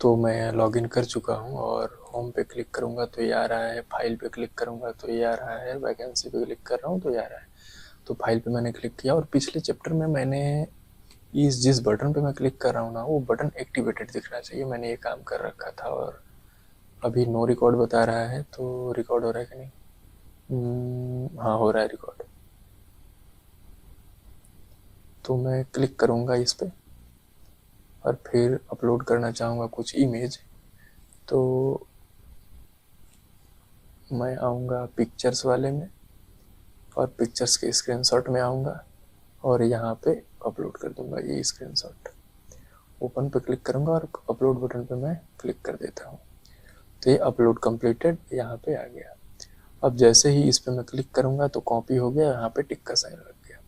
तो मैं लॉगिन कर चुका हूँ और होम पे क्लिक करूँगा तो ये आ रहा है, फाइल पे क्लिक करूँगा तो ये आ रहा है, वैकेंसी पे क्लिक कर रहा हूँ तो ये आ रहा है। तो फाइल पे मैंने क्लिक किया और पिछले चैप्टर में मैंने इस जिस बटन पे मैं क्लिक कर रहा हूँ ना, वो बटन एक्टिवेटेड दिखना चाहिए। मैंने ये काम कर रखा था और अभी नो रिकॉर्ड बता रहा है, तो रिकॉर्ड हो रहा है कि नहीं? हाँ, हो रहा है रिकॉर्ड। तो मैं क्लिक करूँगा इस पे और फिर अपलोड करना चाहूँगा कुछ इमेज। तो मैं आऊँगा पिक्चर्स वाले में और पिक्चर्स के स्क्रीनशॉट में आऊँगा और यहाँ पे अपलोड कर दूँगा ये स्क्रीनशॉट। ओपन पे क्लिक करूँगा और अपलोड बटन पे मैं क्लिक कर देता हूँ। तो ये अपलोड कंप्लीटेड यहाँ पे आ गया। अब जैसे ही इस पे मैं क्लिक करूँगा तो कॉपी हो गया, यहाँ पे टिक का साइन लग गया।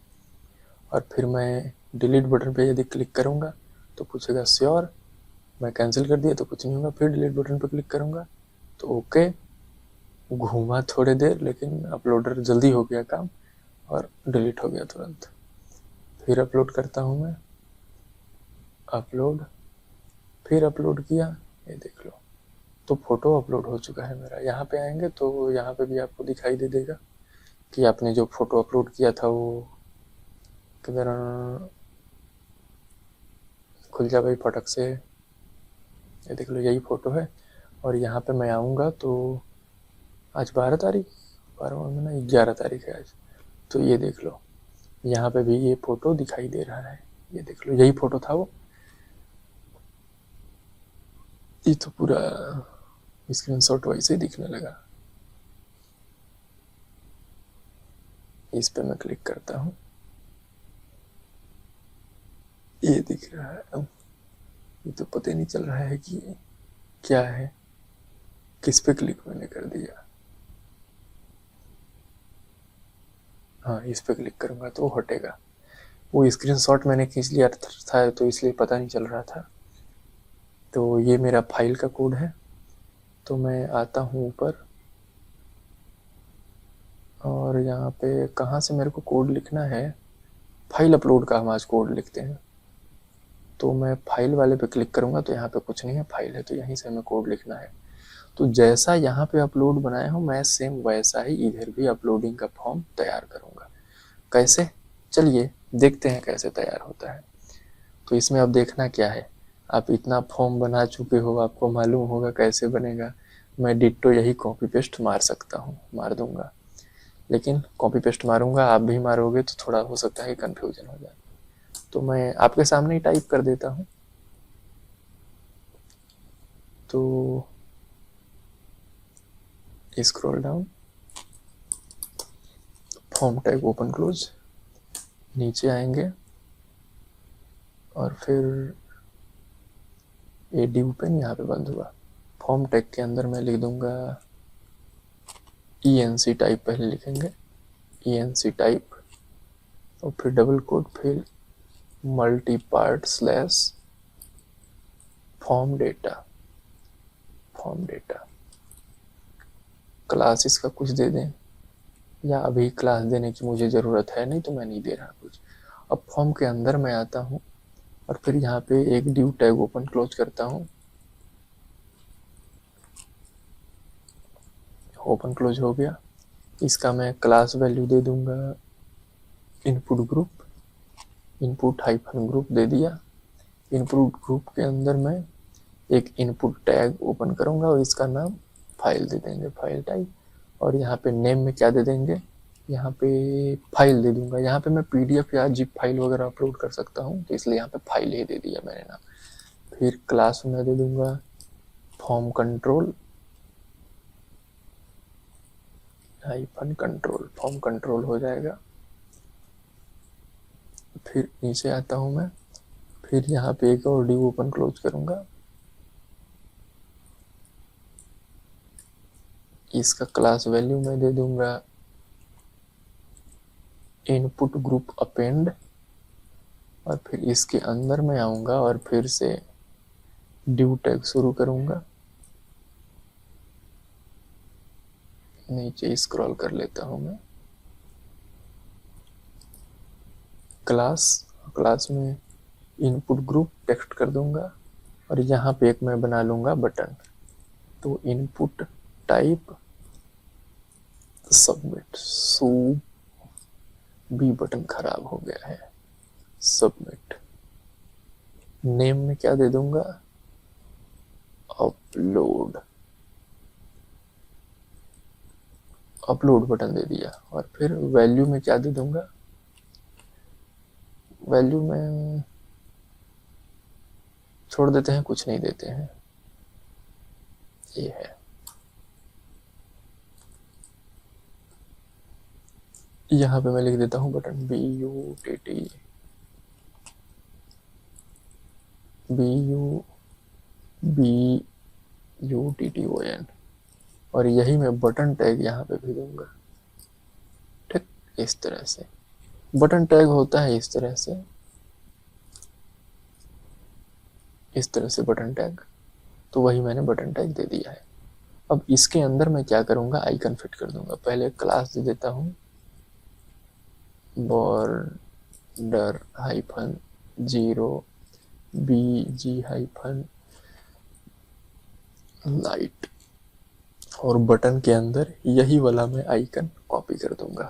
और फिर मैं डिलीट बटन पे यदि क्लिक करूँगा तो पूछेगा श्योर, मैं कैंसिल कर दिया तो कुछ नहीं होगा। फिर डिलीट बटन पे क्लिक करूँगा तो ओके, घूमा थोड़ी देर लेकिन अपलोडर जल्दी हो गया काम और डिलीट हो गया तुरंत। फिर अपलोड करता हूँ मैं, अपलोड, फिर अपलोड किया, ये देख लो। तो फोटो अपलोड हो चुका है मेरा। यहाँ पे आएंगे तो यहाँ पे भी आपको दिखाई दे देगा कि आपने जो फोटो अपलोड किया था वो किधर, खुल जा भाई फटक से, ये देख लो, यही फोटो है। और यहाँ पे मैं आऊँगा तो आज 12 तारीख, 12वां महीना, 11 तारीख है आज। तो ये देख लो, यहाँ पे भी ये फोटो दिखाई दे रहा है, ये देख लो, यही फोटो था वो। ये तो पूरा स्क्रीनशॉट वैसे ही दिखने लगा। इस पे मैं क्लिक करता हूँ, ये दिख रहा है। अब ये तो पता ही नहीं चल रहा है कि क्या है, किस पे क्लिक मैंने कर दिया। हाँ, इस पे क्लिक करूँगा तो हटेगा। वो स्क्रीनशॉट मैंने खींच लिया था तो इसलिए पता नहीं चल रहा था। तो ये मेरा फाइल का कोड है। तो मैं आता हूँ ऊपर और यहाँ पे कहाँ से मेरे को कोड लिखना है, फाइल अपलोड का हम आज कोड लिखते हैं। तो मैं फाइल वाले पे क्लिक करूँगा तो यहाँ पे कुछ नहीं है, फाइल है, तो यहीं से हमें कोड लिखना है। तो जैसा यहाँ पे अपलोड बनाया हूँ मैं सेम वैसा ही इधर भी अपलोडिंग का फॉर्म तैयार करूँगा। कैसे, चलिए देखते हैं कैसे तैयार होता है। तो इसमें अब देखना क्या है, आप इतना फॉर्म बना चुके हो, आपको मालूम होगा कैसे बनेगा। मैं डिट्टो यही कॉपी पेस्ट मार सकता हूँ, मार दूंगा, लेकिन कॉपी पेस्ट मारूंगा, आप भी मारोगे तो थोड़ा हो सकता है कंफ्यूजन हो जाए। तो मैं आपके सामने ही टाइप कर देता हूँ। तो scroll down, form tag open close, नीचे आएंगे और फिर ए डिव पेन यहाँ पे बंद हुआ। फॉर्म टैग के अंदर मैं लिख दूंगा ENC टाइप, पहले लिखेंगे ENC टाइप और फिर डबल कोट, फिर multi part slash form data, form data. Class इसका कुछ दे दें, या अभी क्लास देने की मुझे ज़रूरत है नहीं तो मैं नहीं दे रहा कुछ। अब फॉर्म के अंदर मैं आता हूँ और फिर यहाँ पे एक डिव टैग ओपन क्लोज करता हूँ, ओपन क्लोज हो गया। इसका मैं क्लास वैल्यू दे दूंगा input group, input hyphen group दे दिया। इनपुट ग्रुप के अंदर मैं एक इनपुट टैग ओपन करूंगा और इसका नाम फाइल दे देंगे, फाइल टाइप। और यहाँ पे नेम में क्या दे देंगे, यहाँ पे फाइल दे दूंगा। यहाँ पे मैं PDF या जिप फाइल वगैरह अपलोड कर सकता हूँ, तो इसलिए यहाँ पे फाइल ही दे दिया मैंने नाम। फिर क्लास में दे दूंगा form control hyphen control, form control हो जाएगा। फिर नीचे आता हूँ मैं, फिर यहाँ पे एक और डिव ओपन क्लोज करूंगा। इसका क्लास वैल्यू मैं दे दूंगा इनपुट ग्रुप अपेंड। और फिर इसके अंदर मैं आऊंगा और फिर से डिव टैग शुरू करूंगा। नीचे स्क्रॉल कर लेता हूं मैं, क्लास, क्लास में इनपुट ग्रुप टेक्स्ट कर दूंगा और यहाँ पे एक मैं बना लूँगा बटन, तो इनपुट टाइप सबमिट। सो बी बटन खराब हो गया है, सबमिट। नेम में क्या दे दूंगा, अपलोड, अपलोड बटन दे दिया। और फिर वैल्यू में क्या दे दूंगा, वैल्यू में छोड़ देते हैं, कुछ नहीं देते हैं, ये है। यहाँ पे मैं लिख देता हूँ बटन BUTT, BUTTON, और यही मैं बटन टैग यहाँ पे भी दूंगा। ठीक, इस तरह से बटन टैग होता है, इस तरह से, इस तरह से बटन टैग। तो वही मैंने बटन टैग दे दिया है। अब इसके अंदर मैं क्या करूंगा, आइकन फिट कर दूंगा। पहले क्लास दे देता हूँ border hyphen 0 BG hyphen light, और बटन के अंदर यही वाला मैं आइकन कॉपी कर दूंगा,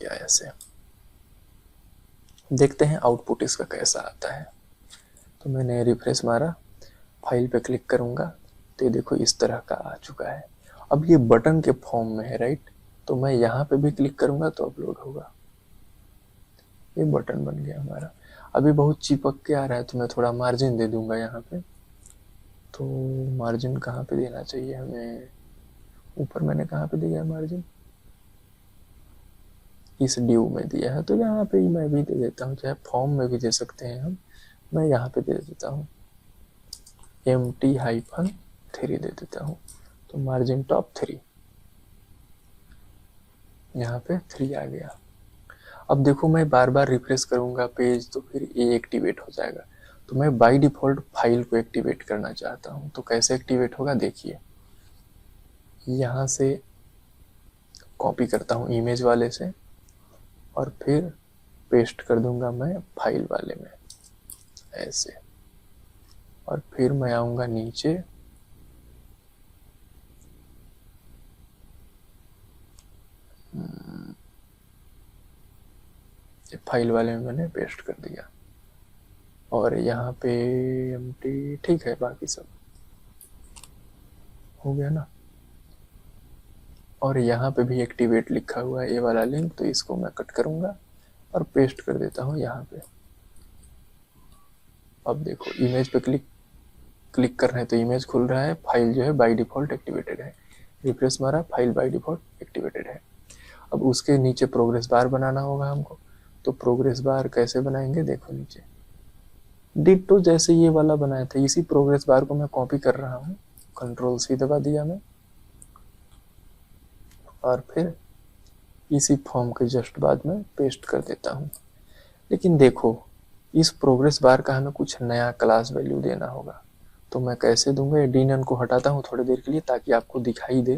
या ऐसे। देखते हैं आउटपुट इसका कैसा आता है। तो मैंने रिफ्रेश मारा, फाइल पे क्लिक करूंगा, तो ये देखो इस तरह का आ चुका है। अब ये बटन के फॉर्म में है, राइट, तो मैं यहाँ पे भी क्लिक करूंगा तो अपलोड होगा। ये बटन बन गया हमारा। अभी बहुत चिपक के आ रहा है, तो मैं थोड़ा मार्जिन दे दूंगा यहाँ पे। तो मार्जिन कहाँ पे देना चाहिए हमें, ऊपर मैंने कहाँ पे दिया मार्जिन, इस ड्यू में दिया है, तो यहाँ पे ही मैं भी दे देता हूँ, चाहे फॉर्म में भी दे सकते हैं हम, मैं यहाँ पे दे देता हूँ MT-3 दे देता हूँ। तो मार्जिन टॉप 3, यहाँ पे 3 आ गया। अब देखो मैं बार बार रिफ्रेश करूंगा पेज, तो फिर ये एक्टिवेट हो जाएगा। तो मैं बाय डिफॉल्ट फाइल को एक्टिवेट करना चाहता हूँ, तो कैसे एक्टिवेट होगा देखिए। यहाँ से कॉपी करता हूँ इमेज वाले से, और फिर पेस्ट कर दूंगा मैं फाइल वाले में, ऐसे। और फिर मैं आऊंगा नीचे, फाइल वाले में मैंने पेस्ट कर दिया, और यहाँ पे एम्प्टी, ठीक है, बाकी सब हो गया ना। और यहाँ पे भी एक्टिवेट लिखा हुआ है, ये वाला लिंक, तो इसको मैं कट करूंगा और पेस्ट कर देता हूँ यहाँ पे। अब देखो इमेज पे क्लिक कर रहे हैं तो इमेज खुल रहा है, फाइल जो है बाय डिफॉल्ट एक्टिवेटेड है। रिफ्रेश मारा, फाइल बाय डिफॉल्ट एक्टिवेटेड है। अब उसके नीचे प्रोग्रेस बार बनाना होगा हमको, तो प्रोग्रेस बार कैसे बनाएंगे, देखो नीचे डिट्टो जैसे ये वाला बनाया था, इसी प्रोग्रेस बार को मैं कॉपी कर रहा हूँ, Ctrl+C दबा दिया मैं, और फिर इसी फॉर्म के जस्ट बाद में पेस्ट कर देता हूँ। लेकिन देखो इस प्रोग्रेस बार का हमें कुछ नया क्लास वैल्यू देना होगा, तो मैं कैसे दूंगा, ये D-none को हटाता हूँ थोड़ी देर के लिए ताकि आपको दिखाई दे।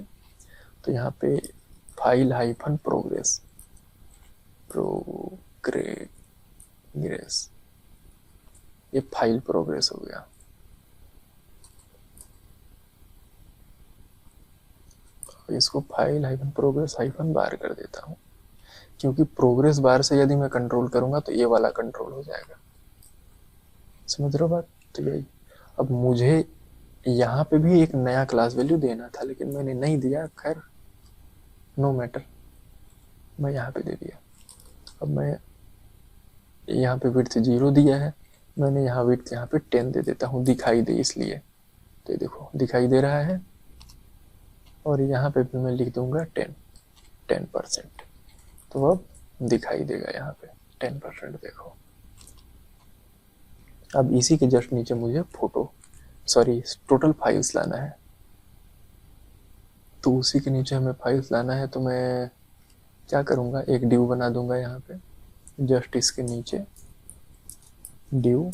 तो यहाँ पे फाइल हाइफन प्रोग्रेस, ये फाइल प्रोग्रेस हो गया। इसको फाइल हाइफन प्रोग्रेस हाइफन बार कर देता हूँ, क्योंकि प्रोग्रेस बार से यदि मैं कंट्रोल करूंगा तो ये वाला कंट्रोल हो जाएगा। समझ रहे हो बात, तो यही। अब मुझे यहाँ पे भी एक नया क्लास वैल्यू देना था, लेकिन मैंने नहीं दिया, खैर नो मैटर, मैं यहाँ पे दे दिया। अब मैं यहाँ पे विड्थ 0 दिया है, मैंने यहाँ विड्थ यहाँ पे 10 दे देता हूँ, दिखाई दे इसलिए। तो देखो दिखाई दे रहा है, और यहाँ पे भी मैं लिख दूंगा 10%, तो अब दिखाई देगा यहाँ पे 10%। देखो अब इसी के जस्ट नीचे मुझे टोटल फाइल्स लाना है, तो उसी के नीचे हमें फाइल्स लाना है। तो मैं क्या करूँगा, एक ड्यू बना दूंगा यहाँ पे, जस्ट इसके नीचे ड्यू,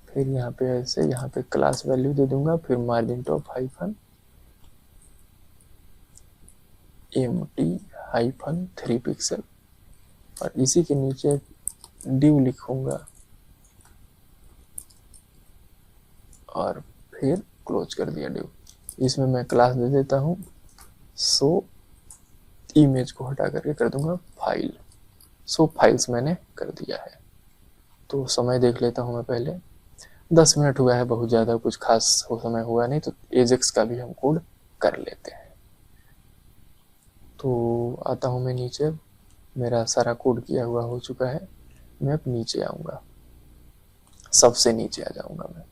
फिर यहाँ पे ऐसे, यहाँ पे क्लास वैल्यू दे दूंगा, फिर margin top hyphen MT-3 pixel, और इसी के नीचे ड्यू लिखूंगा और फिर क्लोज कर दिया डिव। इसमें मैं क्लास दे देता हूँ सो इमेज को हटा करके कर दूंगा फाइल। सो फाइल्स मैंने कर दिया है। तो समय देख लेता हूँ मैं पहले, 10 मिनट हुआ है, बहुत ज़्यादा कुछ खास हो समय हुआ नहीं। तो एजेक्स का भी हम कोड कर लेते हैं। तो आता हूँ मैं नीचे, मेरा सारा कोड किया हुआ हो चुका है। मैं अब नीचे आऊँगा, सबसे नीचे आ जाऊँगा, मैं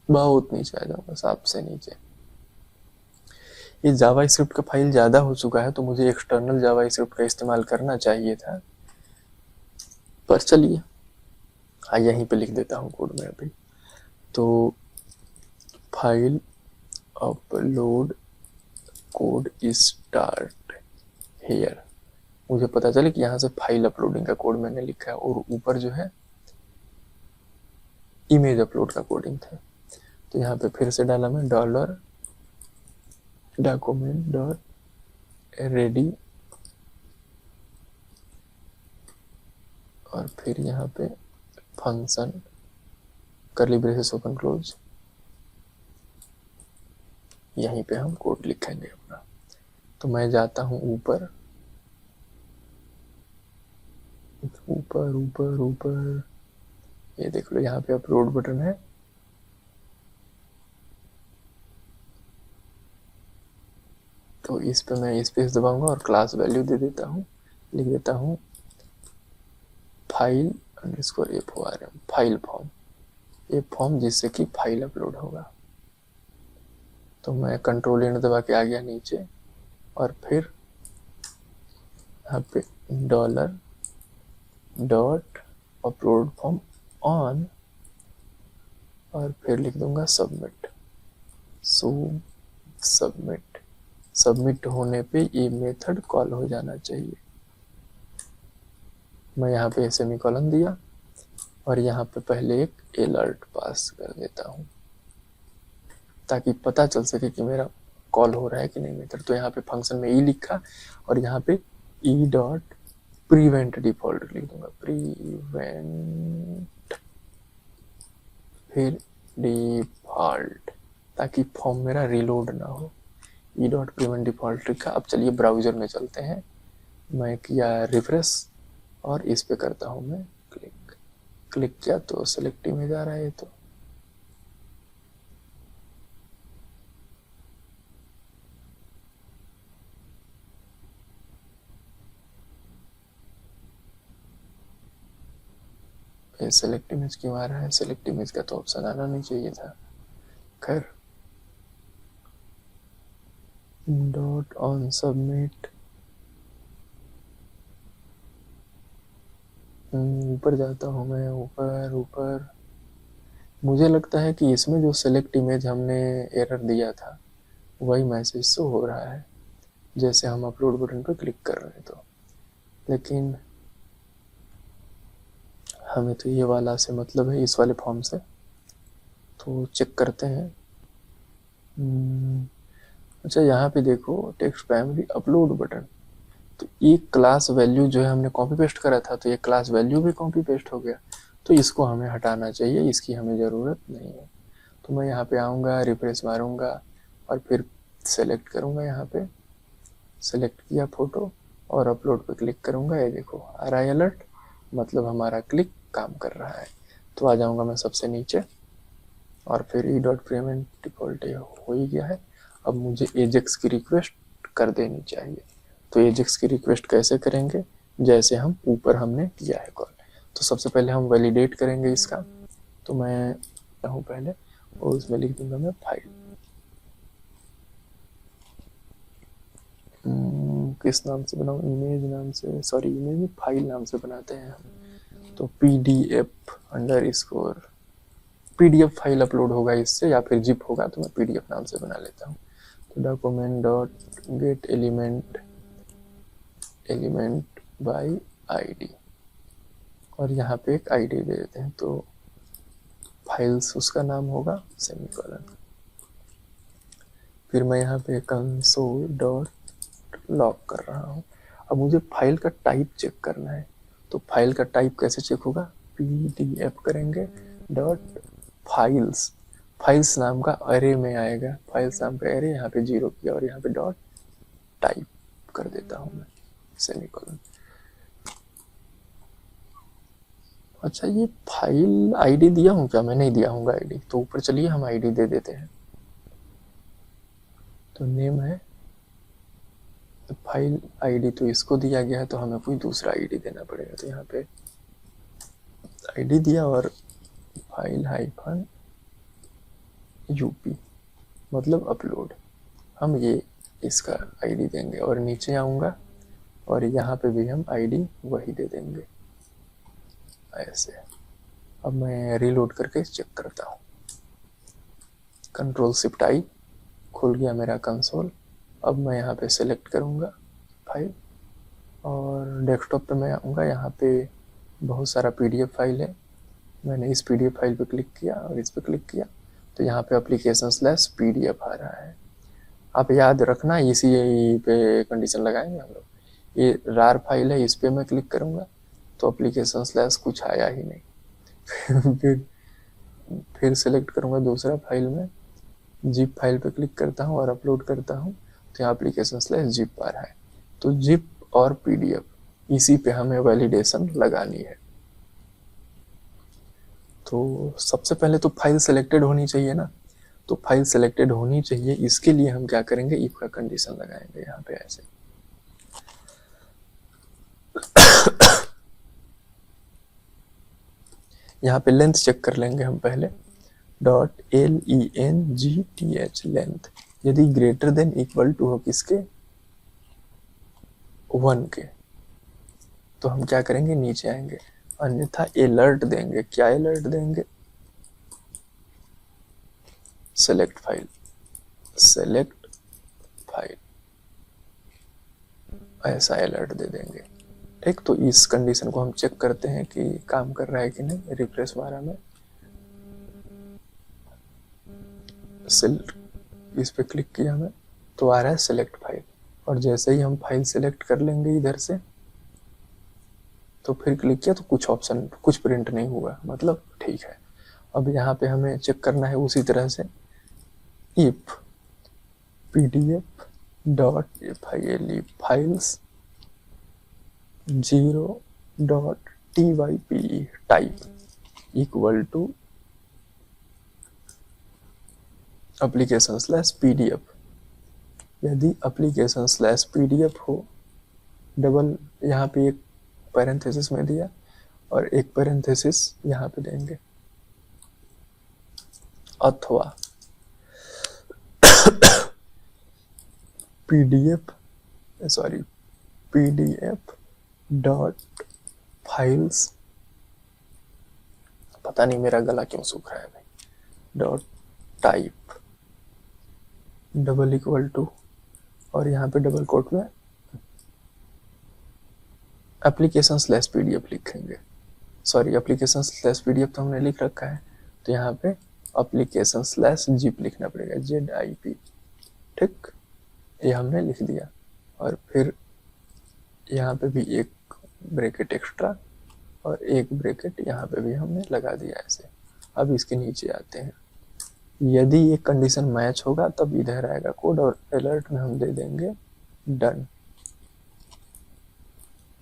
बहुत नीचे आ जाऊँगा, सबसे नीचे। ये जावा स्क्रिप्ट का फाइल ज़्यादा हो चुका है तो मुझे एक्सटर्नल जावा स्क्रिप्ट का इस्तेमाल करना चाहिए था, पर चलिए हाँ यहीं पे लिख देता हूँ कोड में अभी। तो file upload code start here, मुझे पता चले कि यहाँ से फाइल अपलोडिंग का कोड मैंने लिखा है और ऊपर जो है इमेज अपलोड का कोडिंग था। तो यहाँ पे फिर से डाला मैं डॉलर डॉक्यूमेंट डॉट रेडी और फिर यहाँ पे function curly braces open close, यहीं पे हम कोड लिखेंगे अपना। तो मैं जाता हूँ ऊपर ऊपर ऊपर ऊपर, ये देख लो यहाँ पे अपलोड बटन है। तो इस पे मैं स्पेस दबाऊंगा और क्लास वैल्यू दे देता हूँ, लिख देता हूँ file underscore FORM, file form, ये फॉर्म जिससे कि फाइल अपलोड होगा। तो मैं कंट्रोल एंटर दबा के आ गया नीचे और फिर यहाँ पे dollar dot upload form on और फिर लिख दूंगा सबमिट। सो सबमिट होने पे ये मेथड कॉल हो जाना चाहिए। मैं यहाँ पे सेमीकोलन दिया और यहाँ पे पहले एक अलर्ट पास कर देता हूँ ताकि पता चल सके कि मेरा कॉल हो रहा है कि नहीं मेथड। तो यहाँ पे फंक्शन में ई लिखा और यहाँ पे ई डॉट प्रीवेंट डिफॉल्ट लिख दूंगा, प्रीवेंट फिर डिफॉल्ट, ताकि फॉर्म मेरा रिलोड ना हो। ई डॉट प्रीवेंट डिफॉल्ट लिखा। अब चलिए ब्राउजर में चलते हैं, मैं किया रिफ्रेश और इस पे करता हूँ मैं क्लिक किया तो सेलेक्ट इमेज आ रहा है। तो ये सेलेक्ट इमेज क्यों आ रहा है? सेलेक्ट इमेज का तो ऑप्शन आना नहीं चाहिए था। खैर डॉट ऑन सबमिट, ऊपर जाता हूँ मैं, ऊपर ऊपर। मुझे लगता है कि इसमें जो सेलेक्ट इमेज हमने एरर दिया था वही मैसेज शो हो रहा है जैसे हम अपलोड बटन पर क्लिक कर रहे हैं। तो लेकिन हमें तो ये वाला से मतलब है, इस वाले फॉर्म से। तो चेक करते हैं। अच्छा यहाँ पे देखो टेक्स्ट प्राइमरी अपलोड बटन, तो एक क्लास वैल्यू जो है हमने कॉपी पेस्ट करा था, तो ये क्लास वैल्यू भी कॉपी पेस्ट हो गया। तो इसको हमें हटाना चाहिए, इसकी हमें ज़रूरत नहीं है। तो मैं यहाँ पे आऊँगा, रिफ्रेश मारूँगा और फिर सेलेक्ट करूँगा। यहाँ पे सेलेक्ट किया फ़ोटो और अपलोड पे क्लिक करूँगा। ये देखो आ रहा है अलर्ट, मतलब हमारा क्लिक काम कर रहा है। तो आ जाऊँगा मैं सबसे नीचे और फिर ई डॉट पेमेंट डिफॉल्ट हो ही गया है। अब मुझे एजेक्स की रिक्वेस्ट कर देनी चाहिए। तो एजेक्स की रिक्वेस्ट कैसे करेंगे? जैसे हम ऊपर हमने किया है कॉल। तो सबसे पहले हम वैलिडेट करेंगे इसका। तो मैं हूँ पहले और उसमें लिख दूंगा मैं फाइल, किस नाम से बनाऊँ? इमेज नाम से, सॉरी इमेज फाइल नाम से बनाते हैं हम। तो PDF underscore PDF file upload होगा इससे, या फिर जिप होगा तो मैं PDF नाम से बना लेता हूँ। तो document dot gate element by ID और यहाँ पे एक ID दे देते हैं। तो फाइल्स उसका नाम होगा सेमीकोलन। फिर मैं यहाँ पे कंसोल डॉट लॉग कर रहा हूँ। अब मुझे फाइल का टाइप चेक करना है। तो फाइल का टाइप कैसे चेक होगा? PDF करेंगे डॉट फाइल्स, फाइल्स नाम का अरे में आएगा, फाइल्स नाम का अरे, यहाँ पे 0 किया और यहाँ पे डॉट टाइप कर देता हूँ मैं, सेमीकोलन। अच्छा, ये फाइल आईडी दिया हूँ क्या? मैं नहीं दिया हूँ आईडी, तो ऊपर चलिए हम आईडी दे देते हैं। तो नेम है, फाइल आईडी तो इसको दिया गया है, तो हमें कोई दूसरा आईडी देना पड़ेगा। तो यहाँ पे आईडी दिया और फाइल हाइफन यूपी मतलब अपलोड, हम ये इसका आईडी देंगे। और नीचे आऊँगा और यहाँ पे भी हम आईडी वही दे देंगे ऐसे। अब मैं रीलोड करके चेक करता हूँ। कंट्रोल शिफ्ट आई, खुल गया मेरा कंसोल। अब मैं यहाँ पे सेलेक्ट करूँगा फाइल और डेस्कटॉप पे मैं आऊँगा। यहाँ पे बहुत सारा पीडीएफ फाइल है, मैंने इस पीडीएफ फाइल पे क्लिक किया और इस पे क्लिक किया तो यहाँ पे application/pdf आ रहा है। आप याद रखना, इसी पे कंडीशन लगाएंगे हम लोग। ये rar फाइल है, इस पे मैं क्लिक करूँगा तो application/ कुछ आया ही नहीं। फिर सेलेक्ट करूँगा दूसरा फाइल में, जिप फाइल पे क्लिक करता हूँ और अपलोड करता हूँ तो यहाँ application/zip आ रहा है। तो जिप और पीडीएफ इसी पे हमें वैलिडेशन लगानी है। तो सबसे पहले तो फाइल सेलेक्टेड होनी चाहिए ना, तो फाइल सेलेक्टेड होनी चाहिए, इसके लिए हम क्या करेंगे, इफ का कंडीशन लगाएंगे यहाँ पे ऐसे। यहाँ पे लेंथ चेक कर लेंगे हम पहले, .length लेंथ, यदि ग्रेटर देन इक्वल टू हो किसके, 1 के, तो हम क्या करेंगे, नीचे आएंगे, अन्यथा अलर्ट देंगे। क्या अलर्ट देंगे, सेलेक्ट फाइल, सेलेक्ट फाइल, ऐसा अलर्ट दे देंगे। ठीक, तो इस कंडीशन को हम चेक करते हैं कि काम कर रहा है कि नहीं। रिफ्रेश मारा मैं, इस पे क्लिक किया मैं तो आ रहा है सेलेक्ट फाइल, और जैसे ही हम फाइल सेलेक्ट कर लेंगे इधर से तो फिर क्लिक किया तो कुछ ऑप्शन, कुछ प्रिंट नहीं हुआ, मतलब ठीक है। अब यहाँ पे हमें चेक करना है उसी तरह से, if pdf.file files 0.type type equal to application/pdf, यदि application/pdf हो, डबल यहाँ पे एक पैरेंथेसिस में दिया और एक पैरेंथेसिस यहाँ पे देंगे, अथवा pdf.files, पता नहीं मेरा गला क्यों सूख रहा है भाई, .type डबल इक्वल टू, और यहाँ पे डबल कोट में application/pdf लिखेंगे। सॉरी, application/pdf तो हमने लिख रखा है, तो यहाँ पे application/zip लिखना पड़ेगा, ZIP। ठीक, ये हमने लिख दिया, और फिर यहाँ पे भी एक ब्रैकेट एक्स्ट्रा और एक ब्रैकेट यहाँ पे भी हमने लगा दिया ऐसे। अब इसके नीचे आते हैं, यदि ये कंडीशन मैच होगा तब इधर आएगा कोड, और अलर्ट में हम दे देंगे डन,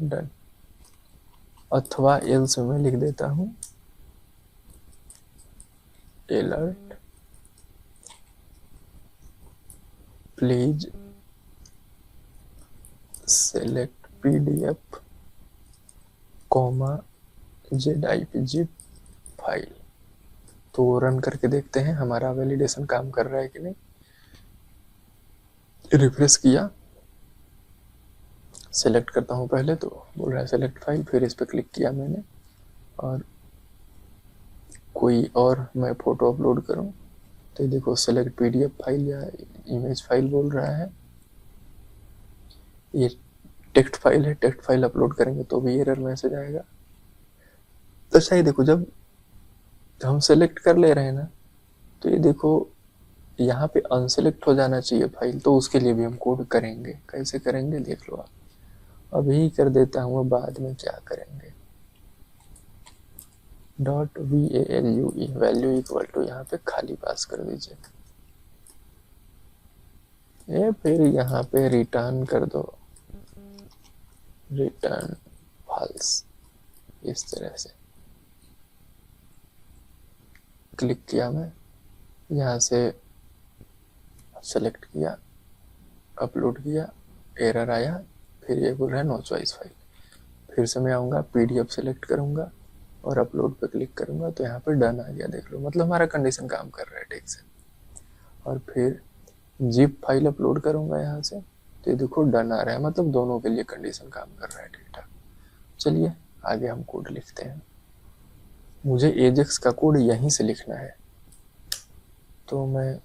डन, अथवा एल्स में लिख देता हूँ alert please select PDF ZIP zip file. तो रन करके देखते हैं हमारा वैलिडेशन काम कर रहा है कि नहीं। रिफ्रेश किया, सेलेक्ट करता हूँ पहले, तो बोल रहा है सेलेक्ट फाइल, फिर इस पर क्लिक किया मैंने, और कोई और मैं फोटो अपलोड करूँ तो ये देखो सेलेक्ट पीडीएफ फाइल या इमेज फाइल बोल रहा है। ये टेक्स्ट फाइल है, टेक्स्ट फाइल अपलोड करेंगे तो भी एरर मैसेज आएगा। तो अच्छा, ये देखो जब हम सेलेक्ट कर ले रहे हैं ना, तो ये देखो यहाँ पे अनसेलेक्ट हो जाना चाहिए फाइल, तो उसके लिए भी हम कोड करेंगे। कैसे करेंगे देख लो आप, अभी कर देता हूँ, बाद में क्या करेंगे। Dot value value equal to यहाँ पे खाली पास कर दीजिए, ये फिर यहाँ पे रिटर्न कर दो, रिटर्न फॉल्स, इस तरह से। क्लिक किया मैं, यहाँ से सेलेक्ट किया, अपलोड किया, एरर आया, फिर ये बोल रहा है नो चॉइस फाइल। फिर से मैं आऊँगा, PDF सेलेक्ट करूँगा और अपलोड पे क्लिक करूँगा, तो यहाँ पे डन आ गया, देख लो, मतलब हमारा कंडीशन काम कर रहा है ठीक से। और फिर जिप फाइल अपलोड करूँगा यहाँ से, तो ये देखो डन आ रहा है, मतलब दोनों के लिए कंडीशन काम कर रहा है ठीक ठाक। चलिए आगे हम कोड लिखते हैं। मुझे एजेक्स का कोड यहीं से लिखना है, तो मैं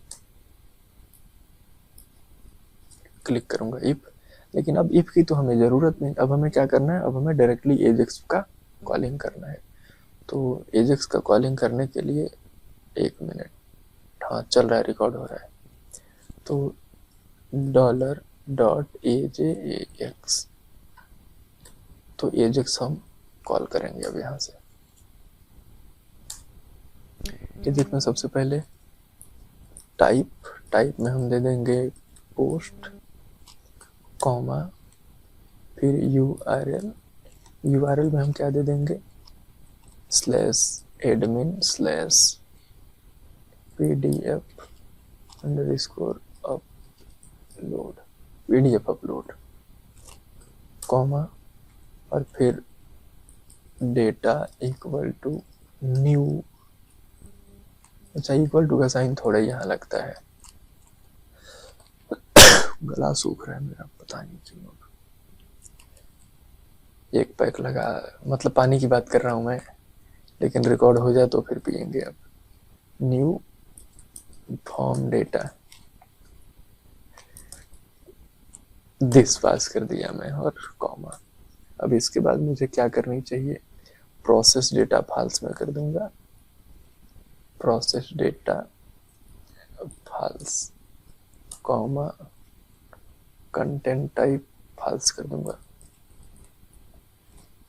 क्लिक करूँगा इफ, लेकिन अब इफ की तो हमें ज़रूरत नहीं, अब हमें क्या करना है, अब हमें डायरेक्टली एजेक्स का कॉलिंग करना है। तो एजेक्स का कॉलिंग करने के लिए 1 मिनट, हाँ चल रहा है, रिकॉर्ड हो रहा है। तो $.ajax, तो एजेक्स हम कॉल करेंगे अब यहाँ से। एजेक्स में सबसे पहले टाइप में हम दे देंगे पोस्ट, कॉमा, फिर यूआरएल में हम क्या दे देंगे, /admin/pdf_upload, कॉमा, और फिर डेटा इक्वल टू न्यू। अच्छा, इक्वल टू का साइन थोड़ा यहाँ लगता है, गला सूख रहा है मेरा, पता नहीं क्यों। एक पैक लगा, मतलब पानी की बात कर रहा हूँ मैं, लेकिन रिकॉर्ड हो जाए तो फिर पियेंगे। अब न्यू फॉर्म डेटा दिस पास कर दिया मैं, और कॉमा। अब इसके बाद मुझे क्या करनी चाहिए, प्रोसेस डेटा फॉल्स में कर दूंगा, process data false, comma, content type false कर दूंगा,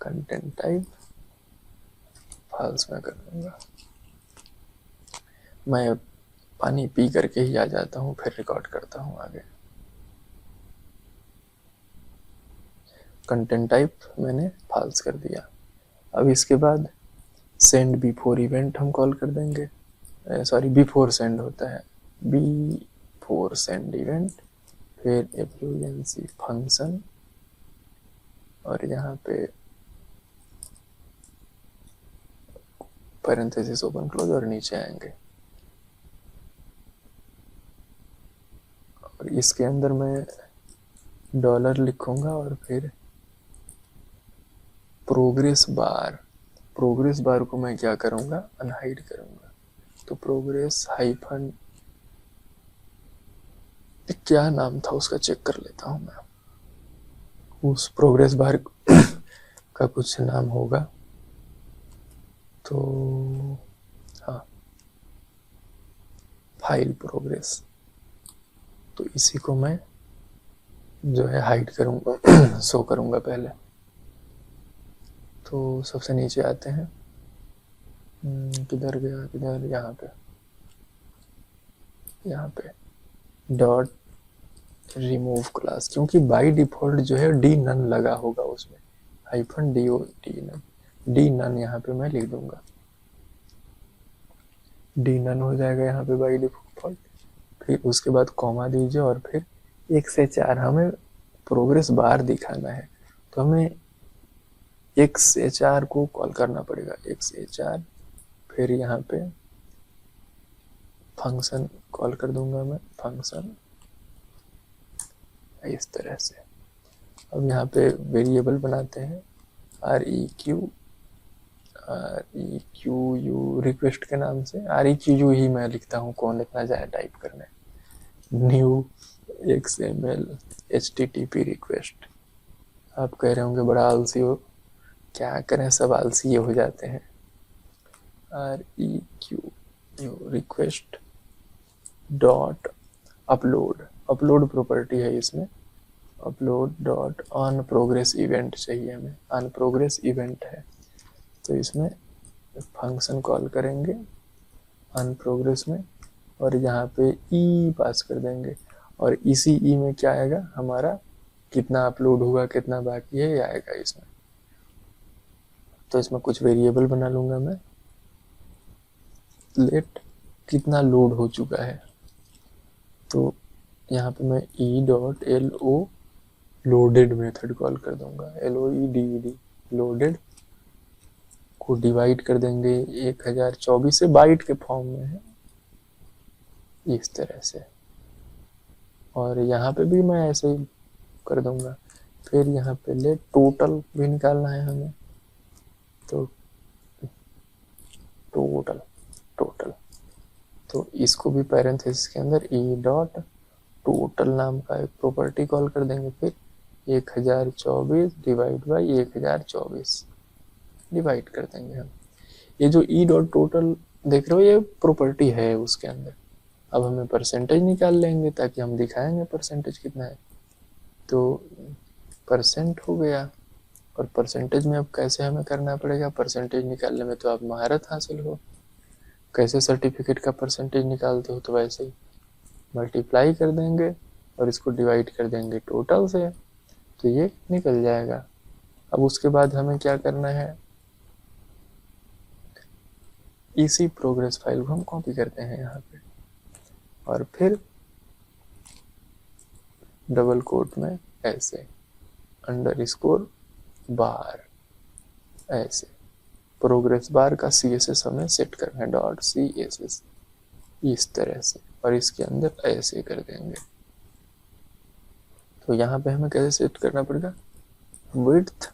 कंटेंट टाइप फॉल्स में कर दूंगा। मैं पानी पी करके ही आ जाता हूँ, फिर रिकॉर्ड करता हूँ आगे। कंटेंट टाइप मैंने फॉल्स कर दिया। अब इसके बाद सेंड बिफोर इवेंट हम कॉल कर देंगे, सॉरी बिफोर सेंड होता है, बिफोर सेंड इवेंट, फिर एफ्लुएंसी फंक्शन, और यहाँ पे पैरेंथेसिस ओपन क्लोज, और नीचे आएंगे। और इसके अंदर मैं डॉलर लिखूंगा, और फिर प्रोग्रेस बार को मैं क्या करूंगा, अनहाइड करूंगा। तो प्रोग्रेस हाइफन, क्या नाम था उसका, चेक कर लेता हूं मैं, उस प्रोग्रेस बार का कुछ नाम होगा, तो हाँ, फाइल प्रोग्रेस। तो इसी को मैं जो है हाइड करूंगा, शो करूंगा पहले। तो सबसे नीचे आते हैं, किधर गया, किधर, यहाँ पे डॉट रिमूव क्लास, क्योंकि बाय डिफॉल्ट जो है डी नन लगा होगा उसमें, हाइफन डी नन यहाँ पे मैं लिख दूंगा, डी नन हो जाएगा यहाँ पे बाय डिफॉल्ट। फिर उसके बाद कॉमा दीजिए, और फिर 1 से 4 हमें प्रोग्रेस बार दिखाना है, तो हमें 1 से 4 को कॉल करना पड़ेगा, 1 से 4। फिर यहाँ पे फंक्शन कॉल कर दूंगा मैं, फंक्शन, इस तरह से। अब यहाँ पे वेरिएबल बनाते हैं, REQ रिक्वेस्ट के नाम से, REQ ही मैं लिखता हूँ, कौन इतना जाए टाइप करने, न्यू XML HTTP रिक्वेस्ट। आप कह रहे होंगे बड़ा आलसी हो, क्या करें, सब आलसी ये हो जाते हैं। REQ request dot upload property है इसमें, upload dot on progress event चाहिए हमें, ऑन प्रोग्रेस इवेंट है, तो इसमें फंक्शन कॉल करेंगे ऑन प्रोग्रेस में और यहाँ पे ई पास कर देंगे और इसी ई में क्या आएगा, हमारा कितना अपलोड हुआ कितना बाकी है ये आएगा इसमें। तो इसमें कुछ वेरिएबल बना लूंगा मैं, लेट कितना लोड हो चुका है। तो यहाँ पे मैं e.lo लोडेड मेथड कॉल कर दूंगा, LOEDED लोडेड को डिवाइड कर देंगे 1024 से, बाइट के फॉर्म में है इस तरह से। और यहाँ पे भी मैं ऐसे ही कर दूंगा। फिर यहाँ पे ले टोटल भी निकालना है हमें, तो टोटल तो इसको भी पैरेंथेसिस के अंदर e.टोटल नाम का एक प्रॉपर्टी कॉल कर देंगे। फिर 1024 डिवाइड बाई 1024 डिवाइड कर देंगे हम। ये जो e.टोटल देख रहे हो ये प्रॉपर्टी है उसके अंदर। अब हमें परसेंटेज निकाल लेंगे ताकि हम दिखाएंगे परसेंटेज कितना है। तो परसेंट हो गया और परसेंटेज में अब कैसे हमें करना पड़ेगा, परसेंटेज निकालने में तो आप महारत हासिल हो, कैसे सर्टिफिकेट का परसेंटेज निकालते हो, तो वैसे ही मल्टीप्लाई कर देंगे और इसको डिवाइड कर देंगे टोटल से, तो ये निकल जाएगा। अब उसके बाद हमें क्या करना है, इसी प्रोग्रेस फाइल को हम कॉपी करते हैं यहाँ पे और फिर डबल कोट में ऐसे अंडरस्कोर बार, ऐसे प्रोग्रेस बार का CSS हमें सेट करना है, .css इस तरह से, और इसके अंदर ऐसे कर देंगे। तो यहाँ पे हमें कैसे सेट करना पड़ेगा, विड्थ,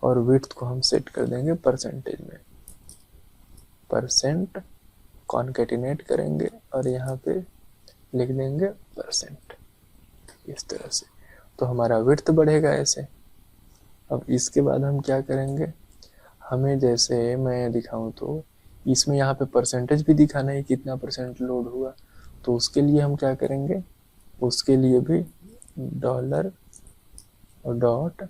और विड्थ को हम सेट कर देंगे परसेंटेज में, परसेंट कॉन्केटिनेट करेंगे और यहाँ पे लिख देंगे परसेंट इस तरह से। तो हमारा विड्थ बढ़ेगा ऐसे। अब इसके बाद हम क्या करेंगे, हमें जैसे मैं दिखाऊं तो इसमें यहाँ पे परसेंटेज भी दिखाना है कितना परसेंट लोड हुआ। तो उसके लिए हम क्या करेंगे, उसके लिए भी डॉलर और डॉट,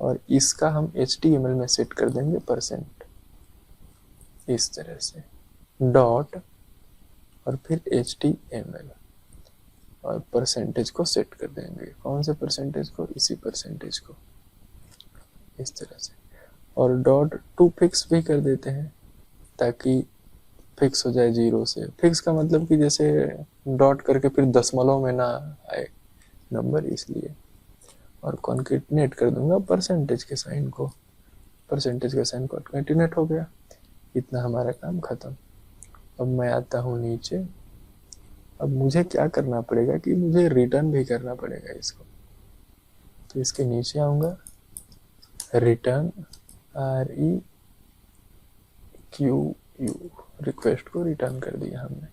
और इसका हम HTML में सेट कर देंगे परसेंट इस तरह से, डॉट और फिर HTML और परसेंटेज को सेट कर देंगे। कौन से परसेंटेज को, इसी परसेंटेज को इस तरह से। और डॉट टू फिक्स भी कर देते हैं ताकि फिक्स हो जाए 0 से। फिक्स का मतलब कि जैसे डॉट करके फिर दशमलव में ना आए नंबर, इसलिए। और कॉन्केटिनेट कर दूंगा परसेंटेज के साइन को, परसेंटेज का साइन कॉन्केटिनेट हो गया। इतना हमारा काम खत्म। अब मैं आता हूँ नीचे। अब मुझे क्या करना पड़ेगा कि मुझे रिटर्न भी करना पड़ेगा इसको। तो इसके नीचे आऊँगा, रिटर्न REQU, रिक्वेस्ट को रिटर्न कर दिया हमने।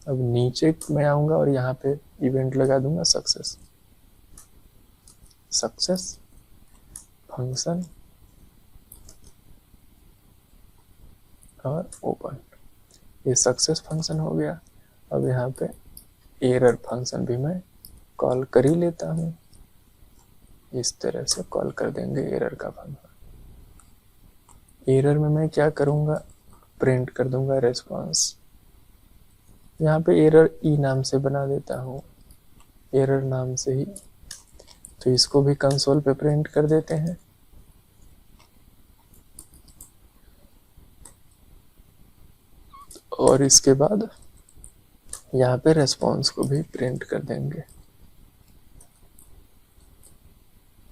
अब नीचे मैं आऊँगा और यहाँ पे इवेंट लगा दूंगा सक्सेस, सक्सेस फंक्शन और ओपन। ये सक्सेस फंक्शन हो गया। अब यहाँ पे एरर फंक्शन भी मैं कॉल कर ही लेता हूँ, इस तरह से कॉल कर देंगे एरर का फंक्शन। एरर में मैं क्या करूँगा, प्रिंट कर दूंगा रेस्पॉन्स। यहाँ पे एरर ई नाम से बना देता हूँ, एरर नाम से ही। तो इसको भी कंसोल पे प्रिंट कर देते हैं। और इसके बाद यहाँ पे रेस्पॉन्स को भी प्रिंट कर देंगे।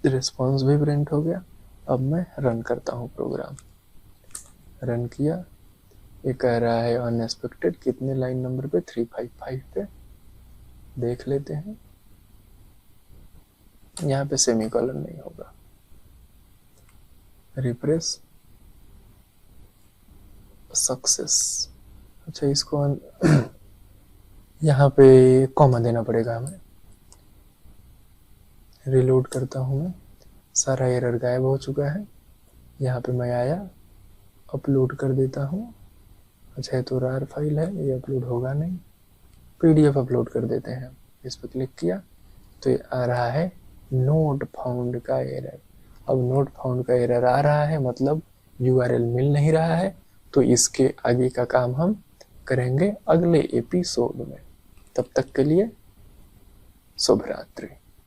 रेस्पॉन्स भी प्रिंट हो गया। अब मैं रन करता हूँ प्रोग्राम। रन किया, ये कह रहा है अनएक्सपेक्टेड, कितने लाइन नंबर पे, 355 पे। देख लेते हैं, यहाँ पे सेमीकोलन नहीं होगा। Refresh, success. अच्छा, इसको यहाँ पे कॉमा देना पड़ेगा हमें। रिलोड करता हूँ मैं, सारा एरर गायब हो चुका है। यहाँ पे मैं आया, अपलोड कर देता हूँ। अच्छा, ये तो रार फाइल है, ये अपलोड होगा नहीं। PDF अपलोड कर देते हैं। इस पर क्लिक किया तो ये आ रहा है नोट फाउंड का एरर। अब नोट फाउंड का एरर आ रहा है मतलब URL मिल नहीं रहा है, तो इसके आगे का काम हम करेंगे अगले एपिसोड में। तब तक के लिए शुभ रात्रि।